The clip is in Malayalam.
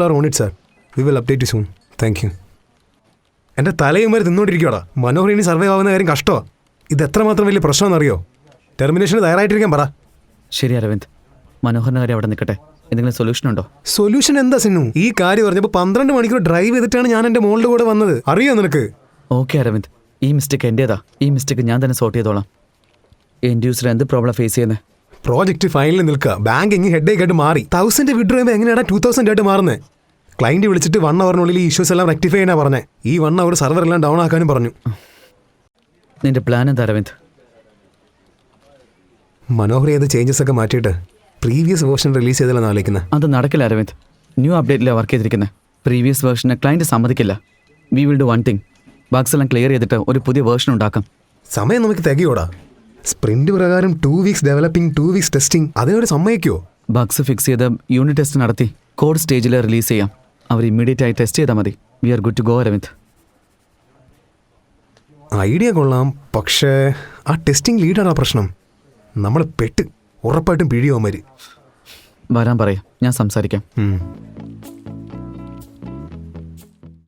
On it sir. We will update you soon. Thank you. എൻ്റെ തലയുമാരി തിന്നോണ്ടിരിക്കോടാ. മനോഹർ ഇനി സർവൈവ് ആവുന്ന കാര്യം കഷ്ടമാണ്. ഇത് എത്രമാത്രം വലിയ പ്രശ്നമെന്നറിയോ? ടെർമിനേഷന് തയ്യാറായിട്ടിരിക്കാൻ പറ. ശരി അരവിന്ദ്, മനോഹറിൻ്റെ കാര്യം അവിടെ നിൽക്കട്ടെ. എന്തെങ്കിലും സൊല്യൂഷൻ ഉണ്ടോ? സൊല്യൂഷൻ എന്താ സിന്നു? ഈ കാര്യം പറഞ്ഞപ്പോൾ 12 മണിക്കൂർ ഡ്രൈവ് ചെയ്തിട്ടാണ് ഞാൻ എൻ്റെ മോളുടെ കൂടെ വന്നത്. അറിയോ നിനക്ക്? ഓക്കെ അരവിന്ദ്, ഈ മിസ്റ്റേക്ക് എൻ്റേതാ. ഈ മിസ്റ്റേക്ക് ഞാൻ തന്നെ സോർട്ട് ചെയ്തോളാം. എൻഡ് യൂസർ എന്ത് പ്രോബ്ലം ഫേസ് ചെയ്യുന്നത്? പ്രോജക്റ്റ് ഫൈനലിൽ നിൽക്കുക. ബാങ്കിങ് ഹെഡേക്ക് ആയിട്ട് മാറി. 1000 വിഡ്രോ ചെയ്യുമ്പോൾ എങ്ങനെയാണ് 2000 ആയിട്ട് മാറുന്നത്? ക്ലയൻറ്റ് വിളിച്ചിട്ട് 1 അവറിനുള്ളിൽ ഈ ഇഷ്യൂസ് എല്ലാം റെക്ടിഫൈ ചെയ്യാനാ പറഞ്ഞത്. ഈ 1 അവർ സർവർ എല്ലാം ഡൗൺ ആക്കാനും പറഞ്ഞു. നിന്റെ പ്ലാൻ എന്താ അരവിന്ദ്? മനോഹർ ചെയ്ത ചേഞ്ചസ് ഒക്കെ മാറ്റിയിട്ട് പ്രീവിയസ് വേർഷൻ റിലീസ് ചെയ്തല്ലെന്ന് ആലോചിക്കുന്നത്. അത് നടക്കില്ല അരവിന്ദ്. ന്യൂ അപ്ഡേറ്റിലാണ് വർക്ക് ചെയ്തിരിക്കുന്നത്. പ്രീവിയസ് വേർഷനെ ക്ലയൻറ്റ് സമ്മതിക്കില്ല. We will do one thing. Bugs എല്ലാം ക്ലിയർ ചെയ്തിട്ട് ഒരു പുതിയ വേർഷൻ ഉണ്ടാക്കാം. സമയം നമുക്ക് തികയോടാ. സ്പ്രിന്റ് പ്രകാരം 2 വീക്സ് ഡെവലപ്പിംഗ്, 2 വീക്സ് ടെസ്റ്റിംഗ്. അതിനോട് സമ്മതിക്കുമോ? ബഗ്സ് ഫിക്സ് ചെയ്ത് യൂണിറ്റ് ടെസ്റ്റ് നടത്തി കോഡ് സ്റ്റേജിൽ റിലീസ് ചെയ്യാം. അവർ ഇമ്മീഡിയറ്റ് ആയി ടെസ്റ്റ് ചെയ്താൽ മതി. We are good to go Aravind. Idea കൊള്ളാം, പക്ഷേ ആ ടെസ്റ്റിംഗ് ലീഡാണ് ആ പ്രശ്നം. നമ്മൾ പെട്ട് ഉറപ്പായിട്ടും പിഴിയോമാര്. വരാൻ പറയാം, ഞാൻ സംസാരിക്കാം.